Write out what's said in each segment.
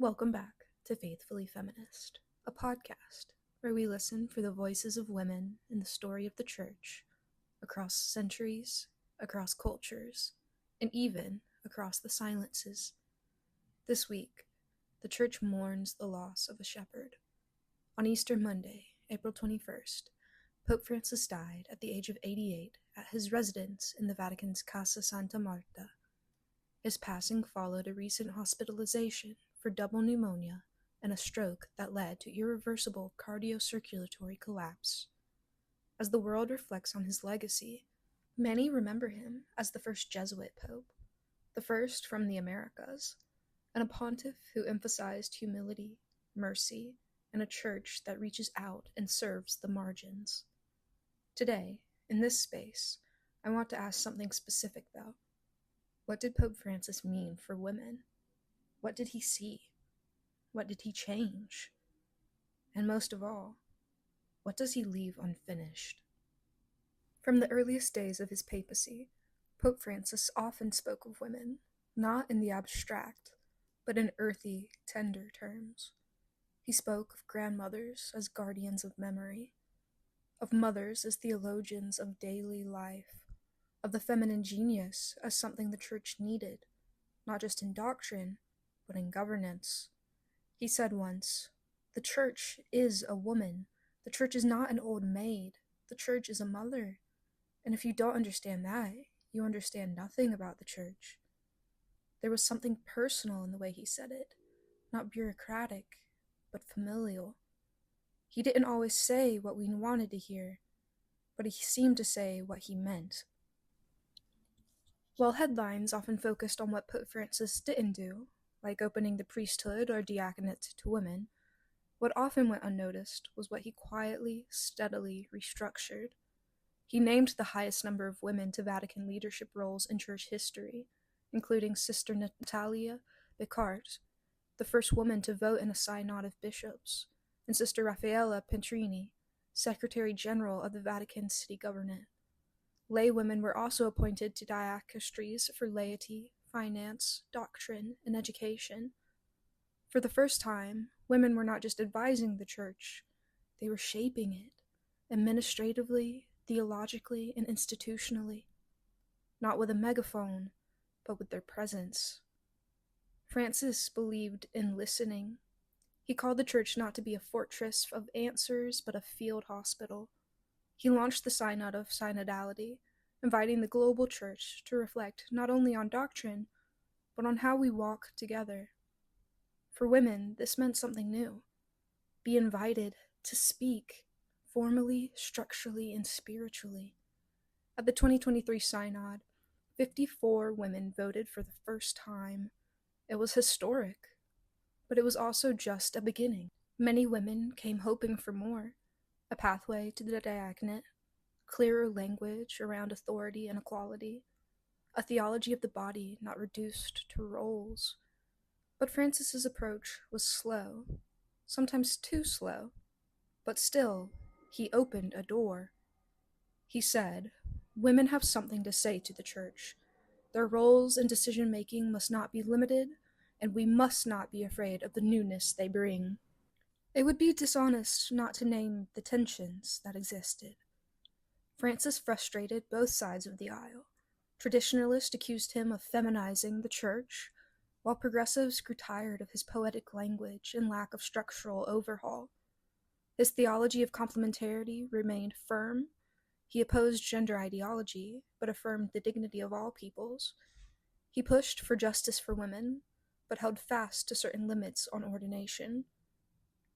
Welcome back to Faithfully Feminist, a podcast where we listen for the voices of women in the story of the church, across centuries, across cultures, and even across the silences. This week, the church mourns the loss of a shepherd. On Easter Monday, April 21st, Pope Francis died at the age of 88 at his residence in the Vatican's Casa Santa Marta. His passing followed a recent hospitalization for double pneumonia and a stroke that led to irreversible cardiocirculatory collapse. As the world reflects on his legacy, many remember him as the first Jesuit pope, the first from the Americas, and a pontiff who emphasized humility, mercy, and a church that reaches out and serves the margins. Today, in this space, I want to ask something specific though. What did Pope Francis mean for women? What did he see? What did he change? And most of all, what does he leave unfinished? From the earliest days of his papacy, Pope Francis often spoke of women, not in the abstract, but in earthy, tender terms. He spoke of grandmothers as guardians of memory, of mothers as theologians of daily life, of the feminine genius as something the church needed, not just in doctrine, but in governance. He said once, "The church is a woman. The church is not an old maid. The church is a mother. And if you don't understand that, you understand nothing about the church." There was something personal in the way he said it, not bureaucratic, but familial. He didn't always say what we wanted to hear, but he seemed to say what he meant. While headlines often focused on what Pope Francis didn't do, like opening the priesthood or diaconate to women, what often went unnoticed was what he quietly, steadily restructured. He named the highest number of women to Vatican leadership roles in church history, including Sister Natalia Picard, the first woman to vote in a synod of bishops, and Sister Raffaella Petrini, Secretary General of the Vatican City Government. Lay women were also appointed to dicasteries for laity, finance, doctrine, and education. For the first time, women were not just advising the church, they were shaping it, administratively, theologically, and institutionally. Not with a megaphone, but with their presence. Francis believed in listening. He called the church not to be a fortress of answers, but a field hospital. He launched the Synod of Synodality, inviting the global church to reflect not only on doctrine, but on how we walk together. For women, this meant something new. Be invited to speak, formally, structurally, and spiritually. At the 2023 Synod, 54 women voted for the first time. It was historic, but it was also just a beginning. Many women came hoping for more, a pathway to the diaconate, clearer language around authority and equality, a theology of the body not reduced to roles. But Francis's approach was slow, sometimes too slow, but still, he opened a door. He said, "Women have something to say to the church. Their roles and decision-making must not be limited, and we must not be afraid of the newness they bring." It would be dishonest not to name the tensions that existed. Francis frustrated both sides of the aisle. Traditionalists accused him of feminizing the church, while progressives grew tired of his poetic language and lack of structural overhaul. His theology of complementarity remained firm. He opposed gender ideology, but affirmed the dignity of all peoples. He pushed for justice for women, but held fast to certain limits on ordination.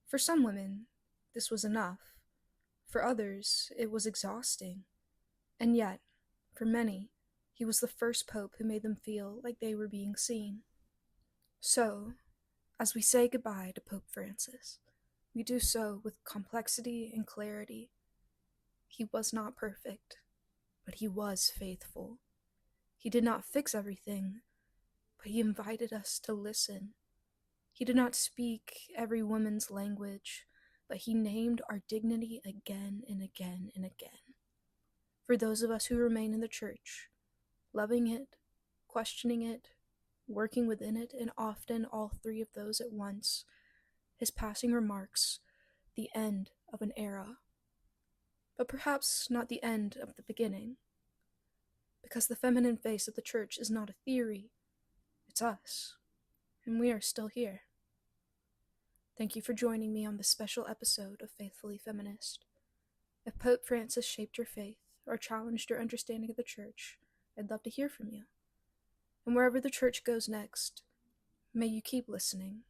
For some women, this was enough. For others, it was exhausting. And yet, for many, he was the first pope who made them feel like they were being seen. So, as we say goodbye to Pope Francis, we do so with complexity and clarity. He was not perfect, but he was faithful. He did not fix everything, but he invited us to listen. He did not speak every woman's language, but he named our dignity again and again and again. For those of us who remain in the church, loving it, questioning it, working within it, and often all three of those at once, his passing remarks the end of an era. But perhaps not the end of the beginning, because the feminine face of the church is not a theory, it's us, and we are still here. Thank you for joining me on this special episode of Faithfully Feminist. If Pope Francis shaped your faith or challenged your understanding of the church, I'd love to hear from you. And wherever the church goes next, may you keep listening,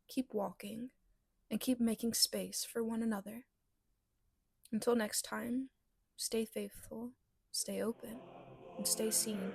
keep walking, and keep making space for one another. Until next time, stay faithful, stay open, and stay seen.